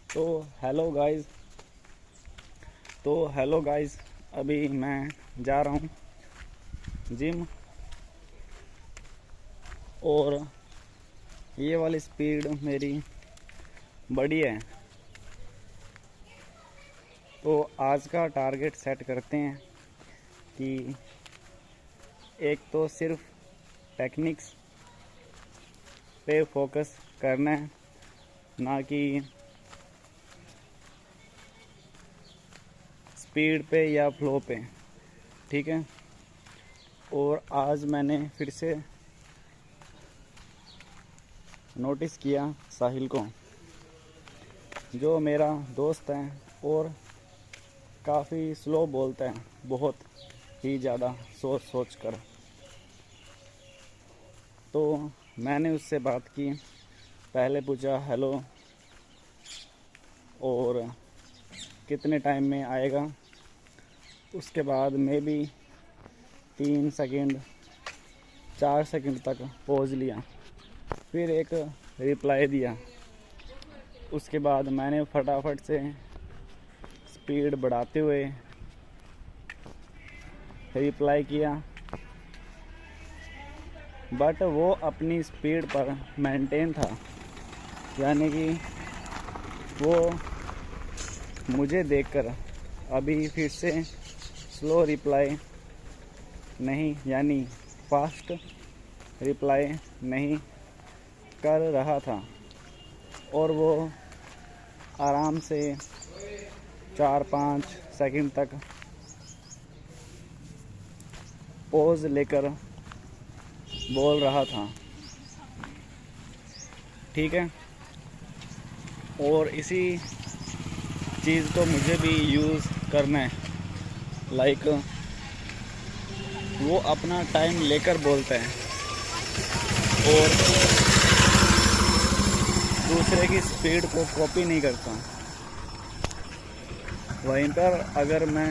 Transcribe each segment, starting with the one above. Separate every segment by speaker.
Speaker 1: तो hello guys, अभी मैं जा रहा हूँ जिम। और ये वाली स्पीड मेरी बड़ी है, तो आज का टारगेट सेट करते हैं कि एक तो सिर्फ टेक्निक्स पे फोकस करना है, ना कि स्पीड पे या फ्लो पे। ठीक है। और आज मैंने फिर से नोटिस किया साहिल को, जो मेरा दोस्त है और काफ़ी स्लो बोलता है, बहुत ही ज़्यादा सोच सोच कर। तो मैंने उससे बात की, पहले पूछा हेलो और कितने टाइम में आएगा। उसके बाद मैं भी 3 सेकंड 4 सेकंड तक पॉज लिया, फिर एक रिप्लाई दिया। उसके बाद मैंने फटाफट से स्पीड बढ़ाते हुए रिप्लाई किया, बट वो अपनी स्पीड पर मेंटेन था, यानी कि वो मुझे देखकर अभी फिर से स्लो रिप्लाई नहीं, यानी फास्ट रिप्लाई नहीं कर रहा था। और वो आराम से 4-5 सेकंड तक पॉज लेकर बोल रहा था। ठीक है। और इसी चीज़ को मुझे भी यूज़ करना है। लाइक वो अपना टाइम लेकर बोलता है और दूसरे की स्पीड को कॉपी नहीं करता। वहीं पर अगर मैं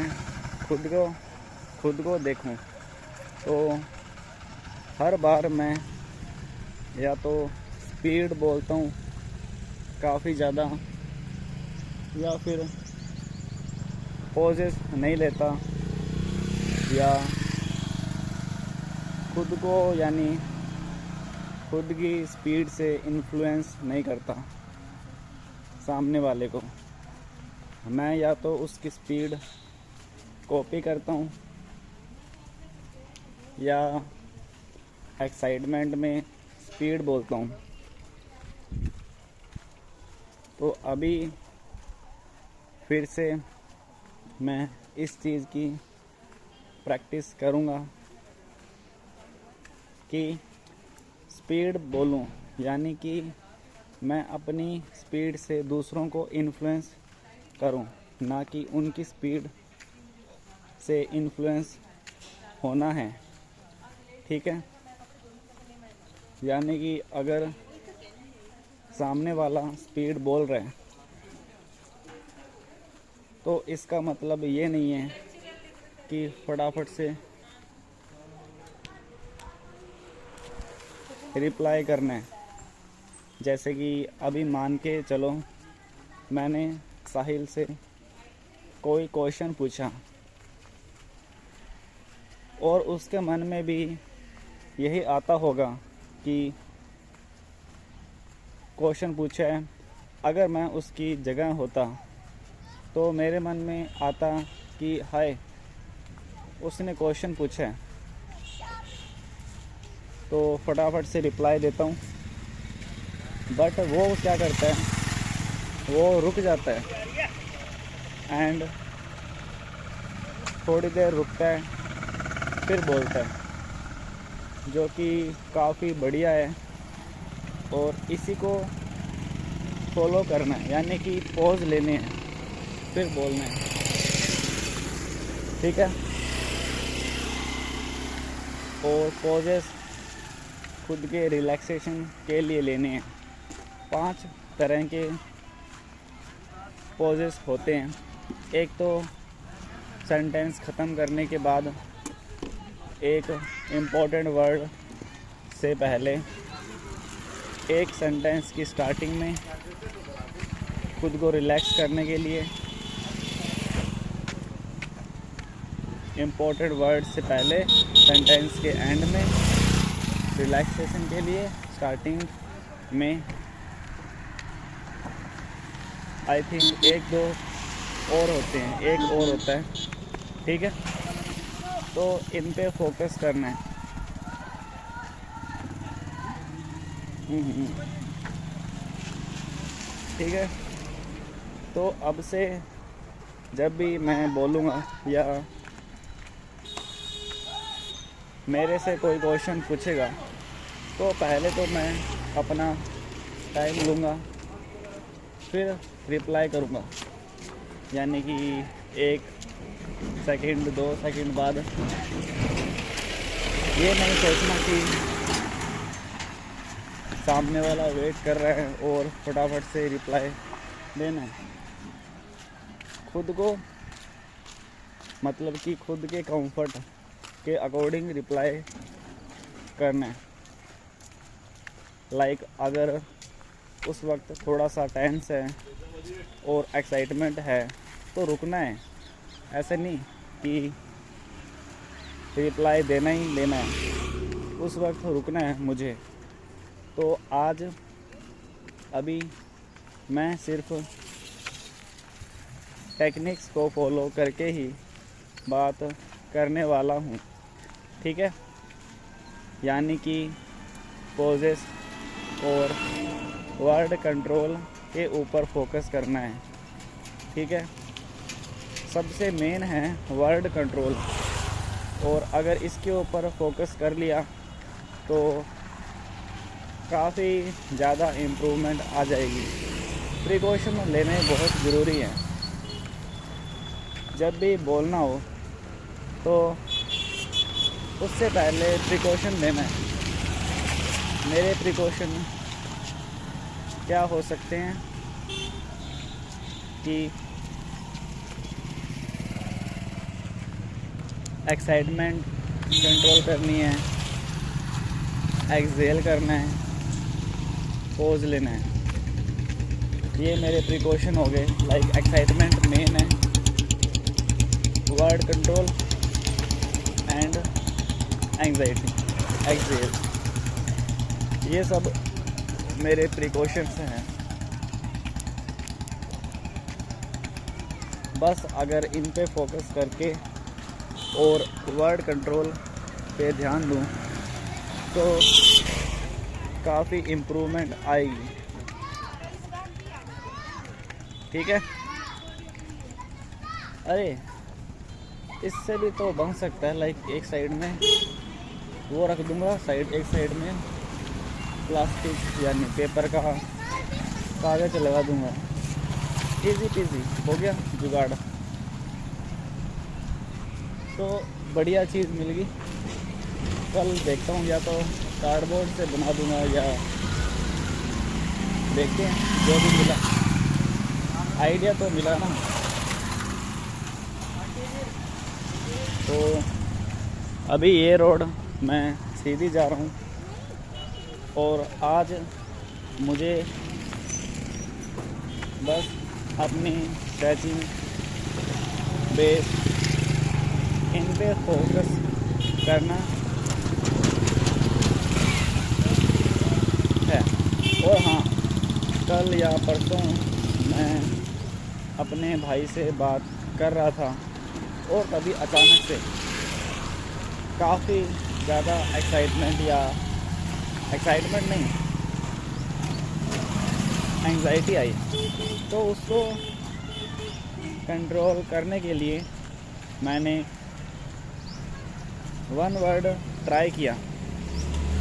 Speaker 1: खुद को देखूं तो हर बार मैं या तो स्पीड बोलता हूँ काफ़ी ज़्यादा, या फिर पॉजेस नहीं लेता, या खुद को यानी खुद की स्पीड से इन्फ्लुएंस नहीं करता सामने वाले को। मैं या तो उसकी स्पीड कॉपी करता हूँ या एक्साइटमेंट में स्पीड बोलता हूँ। तो अभी फिर से मैं इस चीज़ की प्रैक्टिस करूँगा कि स्पीड बोलूँ, यानी कि मैं अपनी स्पीड से दूसरों को इन्फ्लुएंस करूँ, ना कि उनकी स्पीड से इन्फ्लुएंस होना है। ठीक है। यानी कि अगर सामने वाला स्पीड बोल रहा है तो इसका मतलब ये नहीं है कि फटाफट से रिप्लाई करना है। जैसे कि अभी मान के चलो मैंने साहिल से कोई क्वेश्चन पूछा और उसके मन में भी यही आता होगा कि क्वेश्चन पूछा है, अगर मैं उसकी जगह होता तो मेरे मन में आता कि हाय, उसने क्वेश्चन पूछा है, तो फटाफट से रिप्लाई देता हूँ। बट वो क्या करता है, वो रुक जाता है एंड थोड़ी देर रुकता है, फिर बोलता है, जो कि काफ़ी बढ़िया है। और इसी को फॉलो करना है, यानी कि पॉज लेने हैं फिर बोलना है। ठीक है। और पॉजेस खुद के रिलैक्सेशन के लिए लेने हैं। 5 तरह के पॉजेस होते हैं। एक तो सेंटेंस ख़त्म करने के बाद एक इम्पोर्टेंट वर्ड से पहले, एक सेंटेंस की स्टार्टिंग में, खुद को रिलैक्स करने के लिए, इम्पोर्टेंट वर्ड से पहले सेंटेंस के एंड में, रिलैक्सेशन के लिए स्टार्टिंग में। आई थिंक एक दो और होते हैं, एक और होता है, ठीक है। तो इन पे फोकस करना है। ठीक है। तो अब से जब भी मैं बोलूँगा या मेरे से कोई क्वेश्चन पूछेगा तो पहले तो मैं अपना टाइम लूँगा, फिर रिप्लाई करूँगा, यानी कि 1 सेकंड 2 सेकंड बाद। ये नहीं सोचना कि सामने वाला वेट कर रहा है और फटाफट से रिप्लाई देना है। खुद को मतलब कि खुद के कंफर्ट के अकॉर्डिंग रिप्लाई करना है। लाइक अगर उस वक्त थोड़ा सा टेंस है और एक्साइटमेंट है तो रुकना है, ऐसे नहीं कि रिप्लाई देना ही देना है, उस वक्त रुकना है मुझे। तो आज अभी मैं सिर्फ टेक्निक्स को फॉलो करके ही बात करने वाला हूँ, ठीक है। यानी कि पॉजेस और वर्ड कंट्रोल के ऊपर फोकस करना है, ठीक है। सबसे मेन है वर्ड कंट्रोल, और अगर इसके ऊपर फोकस कर लिया तो काफ़ी ज़्यादा इम्प्रूवमेंट आ जाएगी। प्रिकॉशन लेने बहुत ज़रूरी है। जब भी बोलना हो तो उससे पहले प्रिकॉशन लेना है। मेरे प्रिकॉशन क्या हो सकते हैं कि एक्साइटमेंट कंट्रोल करनी है, एक्सहेल करना है, पोज लेना है। ये मेरे प्रिकॉशन हो गए। लाइक एक्साइटमेंट मेन है, word control and anxiety, exhale, ये सब मेरे प्रिकॉशंस हैं। बस अगर इन पे फोकस करके और वर्ड कंट्रोल पे ध्यान दूँ तो काफ़ी इम्प्रूवमेंट आएगी, ठीक है। अरे इससे भी तो बन सकता है। लाइक एक साइड में वो रख दूँगा, एक साइड में प्लास्टिक यानी पेपर का कागज़ लगा दूँगा, इजी पीजी हो गया जुगाड़। तो बढ़िया चीज़ मिल गई। कल देखता हूँ, या तो कार्डबोर्ड से बना दूँगा या देखते हैं जो भी मिला। आइडिया तो मिला ना। तो अभी ये रोड मैं सीधी जा रहा हूँ और आज मुझे बस अपनी स्ट्रेचिंग, बेस, इन पे फोकस करना है। और हाँ, कल या परसों मैं अपने भाई से बात कर रहा था और तभी अचानक से काफ़ी ज़्यादा एक्साइटमेंट नहीं, एंग्जाइटी आई। तो उसको कंट्रोल करने के लिए मैंने 1 वर्ड ट्राई किया,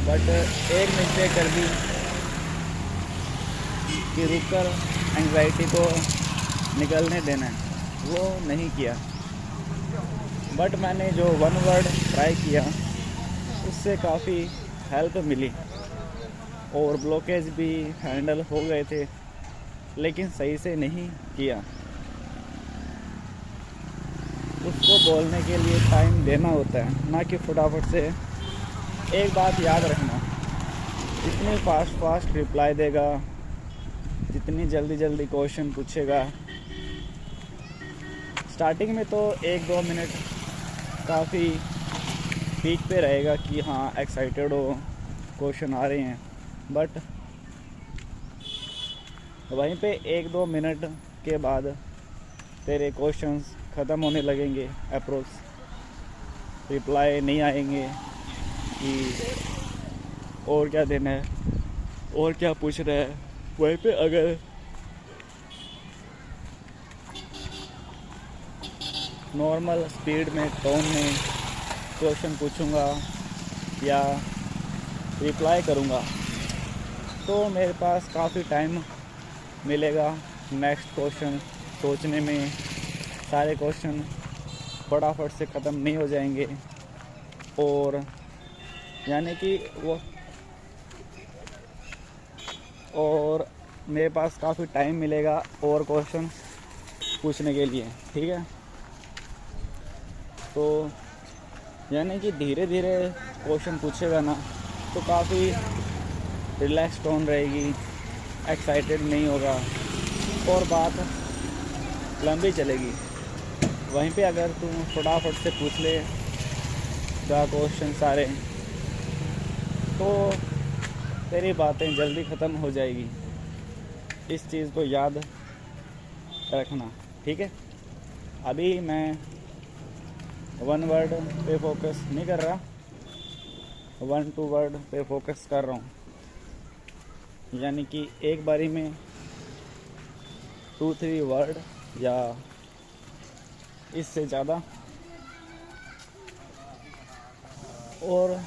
Speaker 1: बट एक मिस्टेक कर दी कि रुककर एंग्जाइटी को निकलने देना है, वो नहीं किया। बट मैंने जो 1 वर्ड ट्राई किया उससे काफ़ी हेल्प मिली और ब्लॉकेज भी हैंडल हो गए थे, लेकिन सही से नहीं किया। उसको बोलने के लिए टाइम देना होता है, ना कि फटाफट से। एक बात याद रखना, जितने फास्ट रिप्लाई देगा, जितनी जल्दी जल्दी क्वेश्चन पूछेगा। स्टार्टिंग में तो 1-2 मिनट काफ़ी पीक पे रहेगा कि हाँ एक्साइटेड हो, क्वेश्चन आ रहे हैं, बट वहीं पे 1-2 मिनट के बाद तेरे क्वेश्चंस ख़त्म होने लगेंगे, अप्रोक्स रिप्लाई नहीं आएंगे कि और क्या देना है, और क्या पूछ रहा है। वहीं पे अगर नॉर्मल स्पीड में, टोन में क्वेश्चन पूछूंगा या रिप्लाई करूंगा तो मेरे पास काफ़ी टाइम मिलेगा नेक्स्ट क्वेश्चन सोचने में। सारे क्वेश्चन फटाफट से ख़त्म नहीं हो जाएंगे और यानी कि वो, और मेरे पास काफ़ी टाइम मिलेगा और क्वेश्चन पूछने के लिए, ठीक है। तो यानी कि धीरे धीरे क्वेश्चन पूछेगा ना तो काफ़ी रिलैक्स टोन रहेगी, एक्साइटेड नहीं होगा और बात लंबी चलेगी। वहीं पे अगर तू फटाफट से पूछ ले गा क्वेश्चन सारे तो तेरी बातें जल्दी ख़त्म हो जाएगी। इस चीज़ को याद रखना, ठीक है। अभी मैं 1 वर्ड पे फोकस नहीं कर रहा, 1-2 वर्ड पे फोकस कर रहा हूँ। यानी कि एक बारी में 2-3 वर्ड या इससे ज़्यादा। और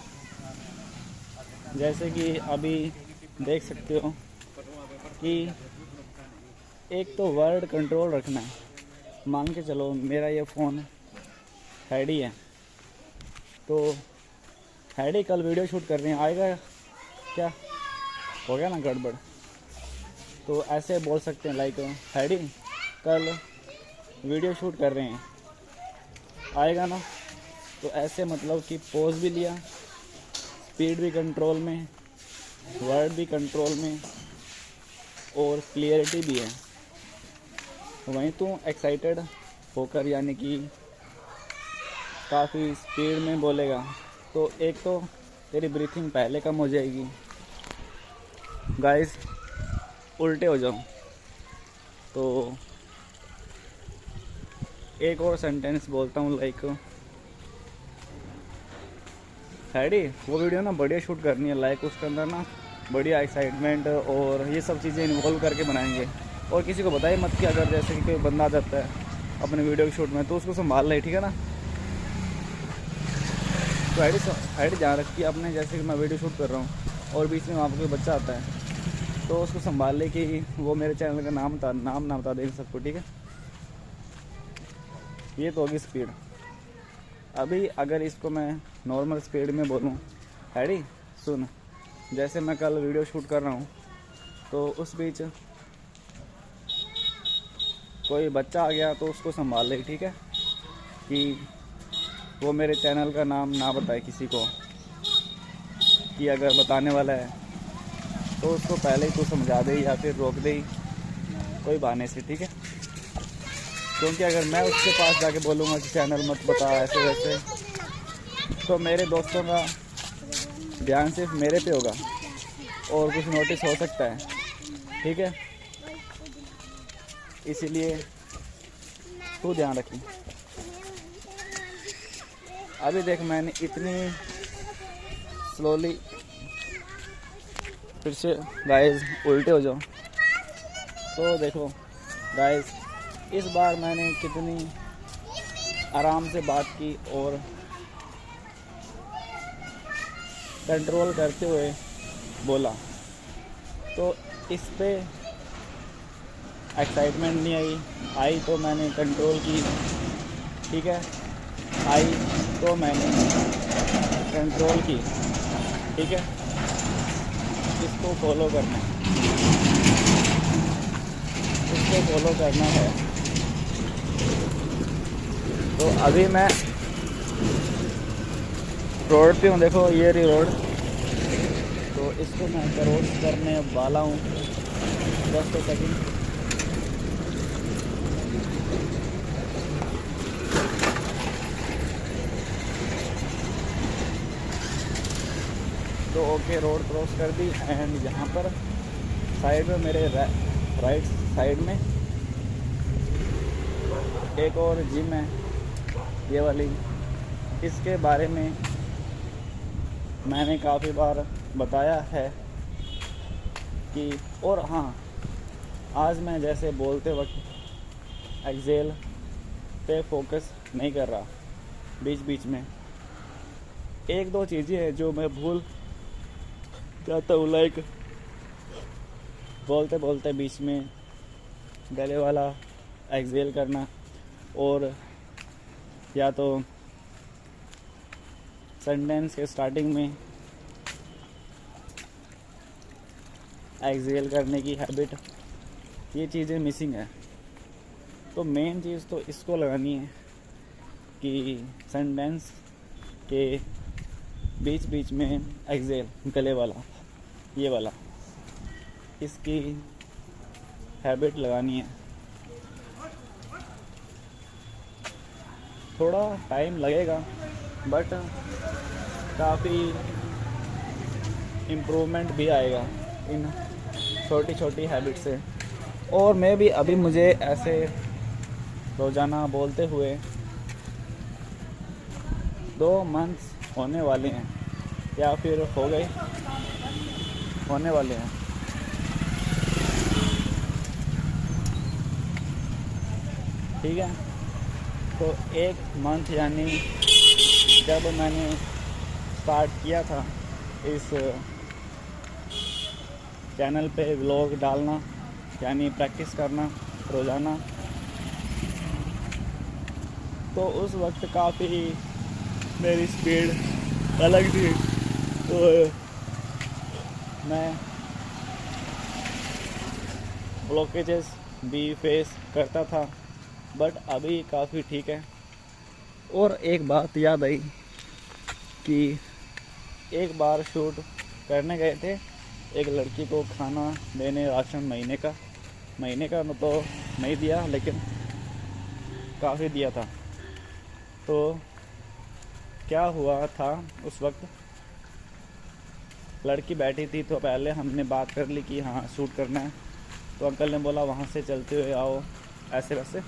Speaker 1: जैसे कि अभी देख सकते हो कि एक तो वर्ड कंट्रोल रखना है। मान के चलो मेरा ये फ़ोन हैडी है, तो हैडी कल वीडियो शूट कर रहे हैं, आएगा क्या, हो गया ना गड़बड़। तो ऐसे बोल सकते हैं लाइक हैडी कल वीडियो शूट कर रहे हैं, आएगा ना। तो ऐसे मतलब कि पोज भी लिया, स्पीड भी कंट्रोल में, वर्ड भी कंट्रोल में और क्लियरिटी भी है। वहीं तू एक्साइटेड होकर यानी कि काफ़ी स्पीड में बोलेगा तो एक तो तेरी ब्रीथिंग पहले कम हो जाएगी। गाइस उल्टे हो जाओ। तो एक और सेंटेंस बोलता हूँ लाइक हैडी वो वीडियो ना बढ़िया शूट करनी है, लाइक उसके अंदर ना बढ़िया एक्साइटमेंट और ये सब चीज़ें इन्वॉल्व करके बनाएंगे। और किसी को बताइए मत कि अगर जैसे कि कोई बंदा आ जाता है अपने वीडियो के शूट में तो उसको संभाल ले, ठीक है ना। तो हैडी ध्यान रखिए अपने, जैसे कि मैं वीडियो शूट कर रहा हूँ और बीच में वहाँ पर कोई बच्चा आता है तो उसको संभाल ले कि वो मेरे चैनल का नाम ना बता दें सबको, ठीक है। ये तो होगी स्पीड। अभी अगर इसको मैं नॉर्मल स्पीड में बोलूँ, हैडी सुन, जैसे मैं कल वीडियो शूट कर रहा हूँ तो उस बीच कोई बच्चा आ गया तो उसको संभाल ले, ठीक है, कि वो मेरे चैनल का नाम ना बताए किसी को, कि अगर बताने वाला है तो उसको पहले ही तू समझा दे या फिर रोक दे कोई बहाने से, ठीक है। क्योंकि अगर मैं उसके पास जाके बोलूँगा कि चैनल मत बता ऐसे वैसे तो मेरे दोस्तों का ध्यान सिर्फ मेरे पे होगा और कुछ नोटिस हो सकता है, ठीक है। इसीलिए तू ध्यान रखी। अभी देख मैंने इतनी स्लोली, फिर से गाइस उल्टे हो जाओ। तो देखो गाइस इस बार मैंने कितनी आराम से बात की और कंट्रोल करते हुए बोला, तो इस पे एक्साइटमेंट नहीं आई तो मैंने कंट्रोल की, ठीक है, आई तो मैंने कंट्रोल की, ठीक है। इसको फॉलो करना है, इसको फॉलो करना है। तो अभी मैं रोड पे हूँ, देखो ये रही रोड, तो इसको मैं क्रॉस करने वाला हूँ। Just a second. तो ओके, रोड क्रॉस कर दी एंड यहाँ पर साइड में मेरे राइट साइड में एक और जिम है, ये वाली। इसके बारे में मैंने काफ़ी बार बताया है कि, और हाँ, आज मैं जैसे बोलते वक्त एक्सेल पे फोकस नहीं कर रहा, बीच बीच में एक दो चीज़ें हैं जो मैं भूल जाता हूँ, लाइक बोलते बोलते बीच में गले वाला एक्सेल करना, और या तो सेंटेंस के स्टार्टिंग में एक्सेल करने की हैबिट, ये चीज़ें मिसिंग है। तो मेन चीज़ तो इसको लगानी है कि सेंटेंस के बीच बीच में एक्सेल, गले वाला, ये वाला, इसकी हैबिट लगानी है। थोड़ा टाइम लगेगा बट काफ़ी इम्प्रूवमेंट भी आएगा इन छोटी छोटी हैबिट से। और मैं भी अभी, मुझे ऐसे रोज़ाना बोलते हुए 2 मंथ्स होने वाले हैं, या फिर हो गए, होने वाले हैं। ठीक है, तो 1 मंथ यानी जब मैंने स्टार्ट किया था इस चैनल पे व्लॉग डालना, यानी प्रैक्टिस करना रोज़ाना, तो उस वक्त काफ़ी मेरी स्पीड अलग थी। तो मैं ब्लॉकेजेस भी फेस करता था, बट अभी काफ़ी ठीक है। और एक बात याद आई कि एक बार शूट करने गए थे, एक लड़की को खाना देने, राशन महीने का तो नहीं दिया, लेकिन काफ़ी दिया था। तो क्या हुआ था, उस वक्त लड़की बैठी थी, तो पहले हमने बात कर ली कि हाँ शूट करना है। तो अंकल ने बोला वहाँ से चलते हुए आओ, ऐसे वैसे।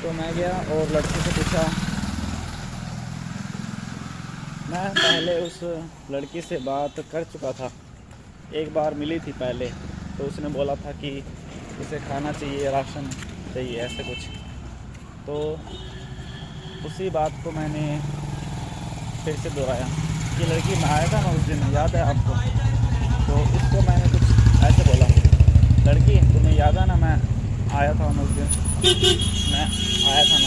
Speaker 1: तो मैं गया और लड़की से पूछा, मैं पहले उस लड़की से बात कर चुका था, एक बार मिली थी पहले, तो उसने बोला था कि उसे खाना चाहिए, राशन चाहिए, ऐसे कुछ। तो उसी बात को मैंने फिर से दोहराया कि लड़की मैं आया था ना उस दिन, याद है आपको? तो उसको मैंने कुछ ऐसे बोला, लड़की तुम्हें याद है ना, मैं आया था ना उस दिन, मैं आया था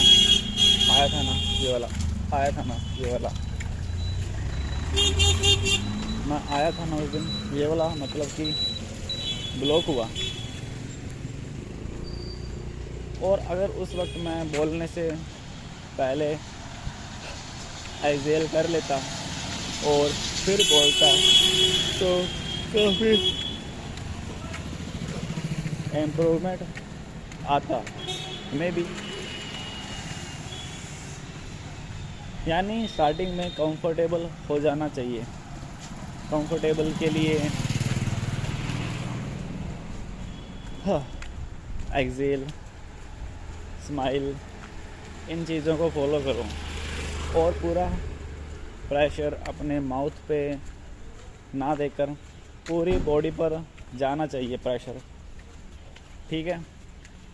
Speaker 1: ना ये वाला, आया था ना ये वाला, मैं आया था ना उस दिन, ये वाला मतलब कि ब्लॉक हुआ। और अगर उस वक्त मैं बोलने से पहले एक्सेल कर लेता और फिर बोलता तो काफ़ी इम्प्रूवमेंट आता मे बी। यानी स्टार्टिंग में कंफर्टेबल हो जाना चाहिए। कंफर्टेबल के लिए एक्सेल, स्माइल, इन चीज़ों को फॉलो करो और पूरा प्रेशर अपने माउथ पे ना देकर पूरी बॉडी पर जाना चाहिए प्रेशर, ठीक है?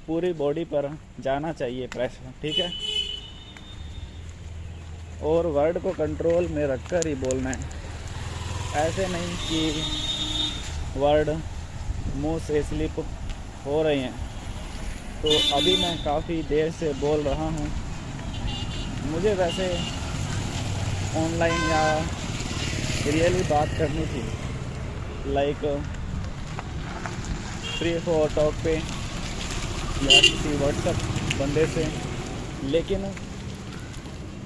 Speaker 1: पूरी बॉडी पर जाना चाहिए प्रेशर, ठीक है? और वर्ड को कंट्रोल में रखकर ही बोलना है, ऐसे नहीं कि वर्ड मुंह से स्लिप हो रहे हैं। तो अभी मैं काफ़ी देर से बोल रहा हूँ। मुझे वैसे ऑनलाइन या रियली बात करनी थी, लाइक फ्री फॉर टॉक पे या किसी व्हाट्सएप बंदे से, लेकिन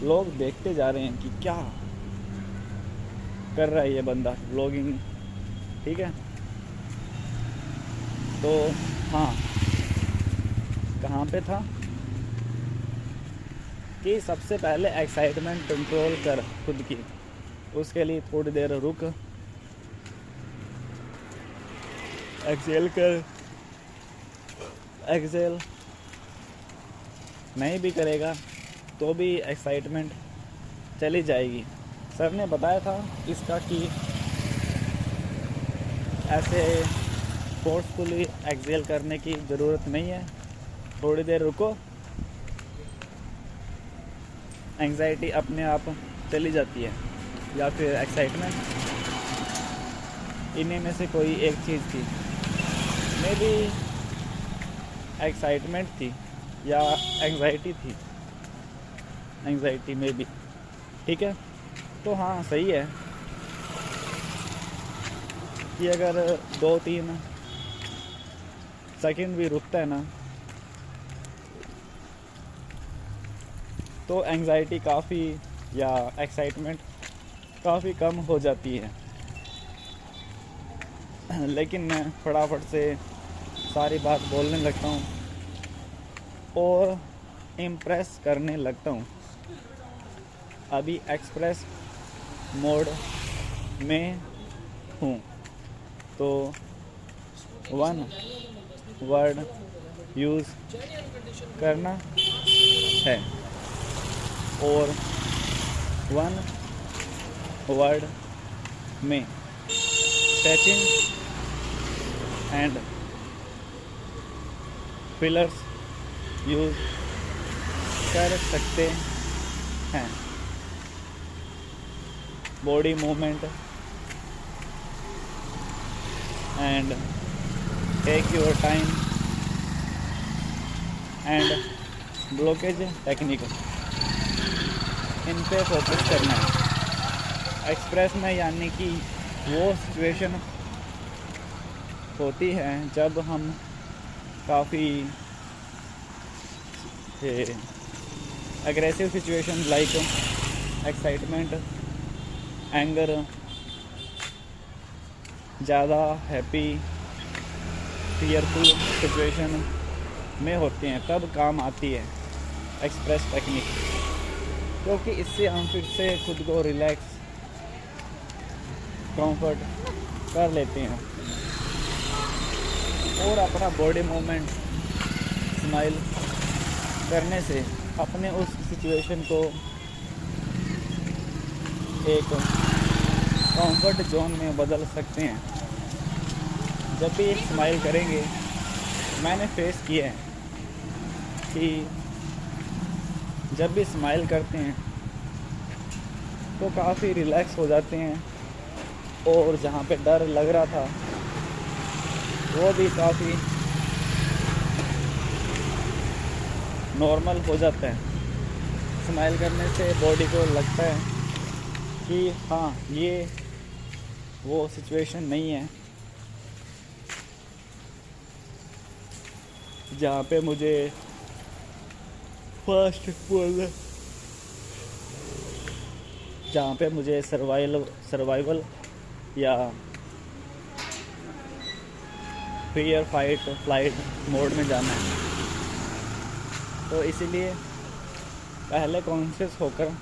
Speaker 1: लोग देखते जा रहे हैं कि क्या कर रहा है ये बंदा, व्लॉगिंग, ठीक है? तो हाँ, कहाँ पे था कि सबसे पहले एक्साइटमेंट कंट्रोल कर खुद की, उसके लिए थोड़ी देर रुक, एक्सेल कर। एक्सेल नहीं भी करेगा तो भी एक्साइटमेंट चली जाएगी। सर ने बताया था इसका कि ऐसे फोर्सफुली एक्सेल करने की ज़रूरत नहीं है, थोड़ी देर रुको, एंग्जाइटी अपने आप चली जाती है, या फिर एक्साइटमेंट, इन्हीं में से कोई एक चीज़ थी। मे बी एक्साइटमेंट थी या एंग्जाइटी थी, एंग्जाइटी में भी, ठीक है। तो हाँ, सही है कि अगर 2-3 सेकंड भी रुकता है ना तो एंग्जाइटी काफ़ी या एक्साइटमेंट काफ़ी कम हो जाती है। लेकिन मैं फटाफट से सारी बात बोलने लगता हूँ और इम्प्रेस करने लगता हूँ। अभी एक्सप्रेस मोड में हूँ, तो 1 वर्ड यूज़ करना है और 1 वर्ड में स्ट्रेचिंग एंड फिलर्स यूज़ कर सकते हैं। Body movement and take your time and blockage technique, इन पे फोकस करना है। एक्सप्रेस में यानी कि वो सिचुएशन होती है जब हम काफ़ी aggressive situation like excitement, anger, ज़्यादा हैप्पी, फियरफुल सिचुएशन में होते हैं, तब काम आती है एक्सप्रेस टेक्निक, क्योंकि इससे हम फिर से खुद को रिलैक्स, कंफर्ट कर लेते हैं और अपना बॉडी मूवमेंट, स्माइल करने से अपने उस सिचुएशन को एक कंफर्ट जोन में बदल सकते हैं। जब भी एक स्माइल करेंगे, मैंने फेस किया है कि जब भी स्माइल करते हैं तो काफ़ी रिलैक्स हो जाते हैं और जहाँ पे डर लग रहा था वो भी काफ़ी नॉर्मल हो जाता है। स्माइल करने से बॉडी को लगता है कि हाँ, ये वो सिचुएशन नहीं है जहाँ पे मुझे फर्स्ट बोलना, जहाँ पे मुझे सर्वाइवल या फियर फाइट फ्लाइट मोड में जाना है। तो इसीलिए पहले कॉन्शियस होकर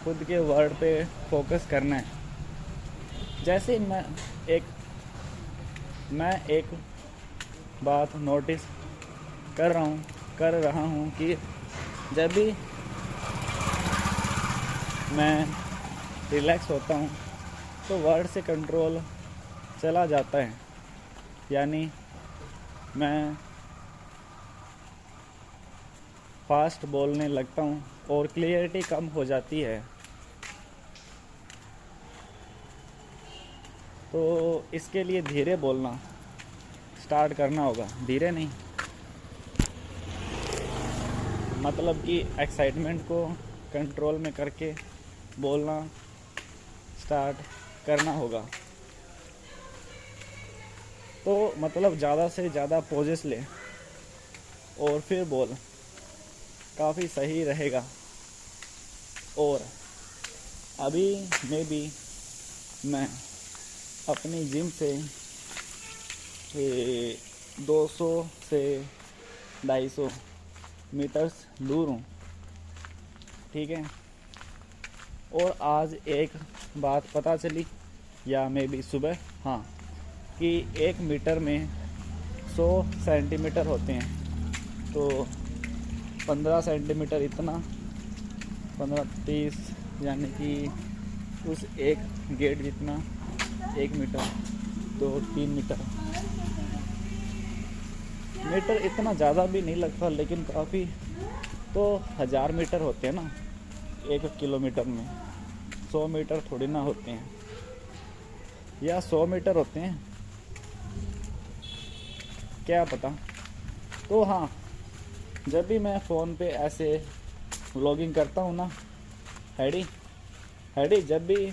Speaker 1: खुद के वर्ड पे फोकस करना है। जैसे मैं एक बात नोटिस कर रहा हूँ कि जब भी मैं रिलैक्स होता हूँ तो वर्ड से कंट्रोल चला जाता है, यानी मैं फास्ट बोलने लगता हूँ और क्लियरिटी कम हो जाती है। तो इसके लिए धीरे बोलना स्टार्ट करना होगा, धीरे नहीं, मतलब कि एक्साइटमेंट को कंट्रोल में करके बोलना स्टार्ट करना होगा। तो मतलब ज़्यादा से ज़्यादा पॉजेस ले और फिर बोल, काफ़ी सही रहेगा। और अभी मैं अपनी जिम से 200 से 250 मीटर्स दूर हूँ, ठीक है। और आज एक बात पता चली, या मे बी सुबह, हाँ, कि 1 मीटर में 100 सेंटीमीटर होते हैं। तो 15 सेंटीमीटर इतना, 15-30 यानी कि उस एक गेट जितना 1 मीटर, तो 3 मीटर। मीटर इतना ज़्यादा भी नहीं लगता, लेकिन काफ़ी। तो 1000 मीटर होते हैं ना 1 किलोमीटर में, 100 मीटर थोड़ी ना होते हैं, या 100 मीटर होते हैं, क्या पता। तो हाँ, जब भी मैं फ़ोन पे ऐसे व्लॉगिंग करता हूँ ना, हैडी, जब भी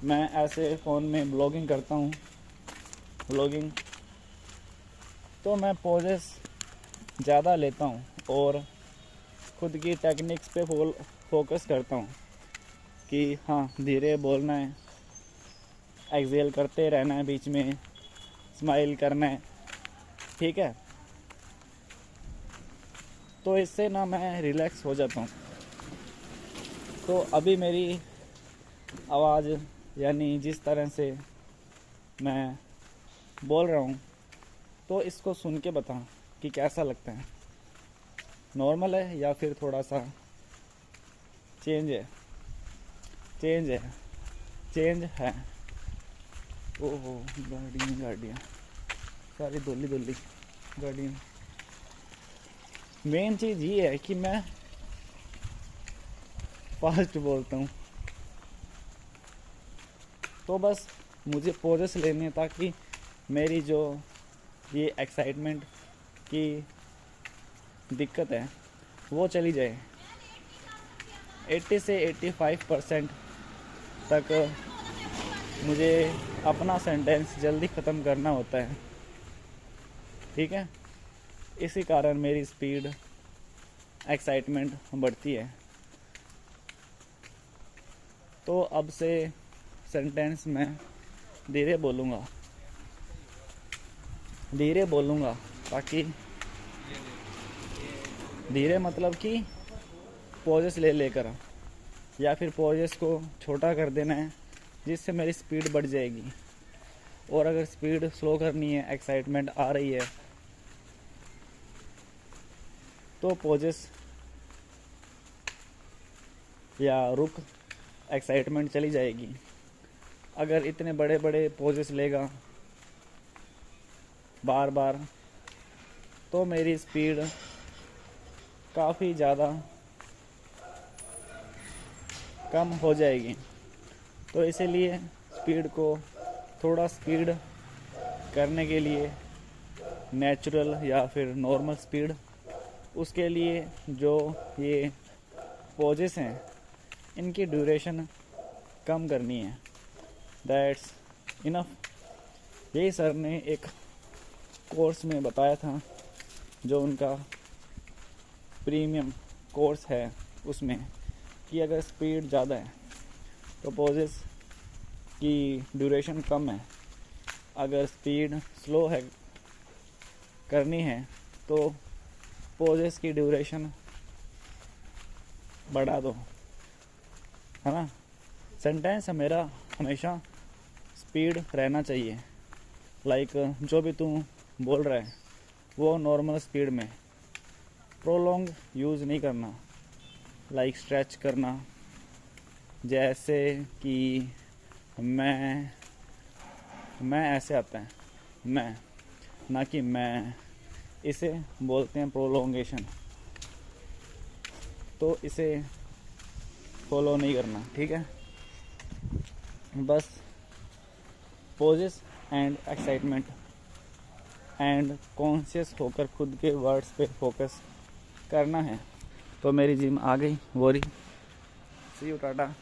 Speaker 1: मैं ऐसे फ़ोन में व्लॉगिंग करता हूँ, तो मैं पोजेस ज़्यादा लेता हूँ और खुद की टेक्निक्स पे फोकस करता हूँ कि हाँ, धीरे बोलना है, एक्सेल करते रहना है, बीच में स्माइल करना है, ठीक है। तो इससे ना मैं रिलैक्स हो जाता हूँ। तो अभी मेरी आवाज़, यानी जिस तरह से मैं बोल रहा हूँ, तो इसको सुन के बता कि कैसा लगता है, नॉर्मल है या फिर थोड़ा सा चेंज है। ओहो, गाड़ियाँ सारी धुली गाड़ियाँ। मेन चीज़ ये है कि मैं फास्ट बोलता हूँ, तो बस मुझे पोजेस लेने हैं ताकि मेरी जो ये एक्साइटमेंट की दिक्कत है वो चली जाए। 80 से 85% तक मुझे अपना सेंटेंस जल्दी ख़त्म करना होता है, ठीक है। इसी कारण मेरी स्पीड, एक्साइटमेंट बढ़ती है। तो अब से सेंटेंस मैं धीरे बोलूँगा ताकि धीरे मतलब कि पॉजेस लेकर, या फिर पॉजेस को छोटा कर देना है, जिससे मेरी स्पीड बढ़ जाएगी। और अगर स्पीड स्लो करनी है, एक्साइटमेंट आ रही है, तो पॉजेस या रुक, एक्साइटमेंट चली जाएगी। अगर इतने बड़े बड़े पॉजेस लेगा बार बार, तो मेरी स्पीड काफ़ी ज़्यादा कम हो जाएगी। तो इसीलिए स्पीड को थोड़ा स्पीड करने के लिए, नेचुरल या फिर नॉर्मल स्पीड, उसके लिए जो ये पॉजेस हैं इनकी ड्यूरेशन कम करनी है। That's enough. यही सर ने एक कोर्स में बताया था, जो उनका प्रीमियम कोर्स है, उसमें कि अगर स्पीड ज़्यादा है तो पॉजेस की ड्यूरेशन कम है, अगर स्पीड स्लो है करनी है तो पॉजेस की ड्यूरेशन बढ़ा दो, है ना। सेंटेंस मेरा हमेशा स्पीड रहना चाहिए। लाइक जो भी तू बोल रहा है वो नॉर्मल स्पीड में, प्रोलॉन्ग यूज़ नहीं करना। लाइक स्ट्रेच करना, जैसे कि मैं ऐसे आता है, मैं, ना कि मैं, इसे बोलते हैं प्रोलोंगेशन। तो इसे फॉलो नहीं करना, ठीक है। बस poses and excitement and conscious होकर खुद के वर्ड्स पे फोकस करना है। तो मेरी जिम आ गई, वोरी। सी यू, टाटा।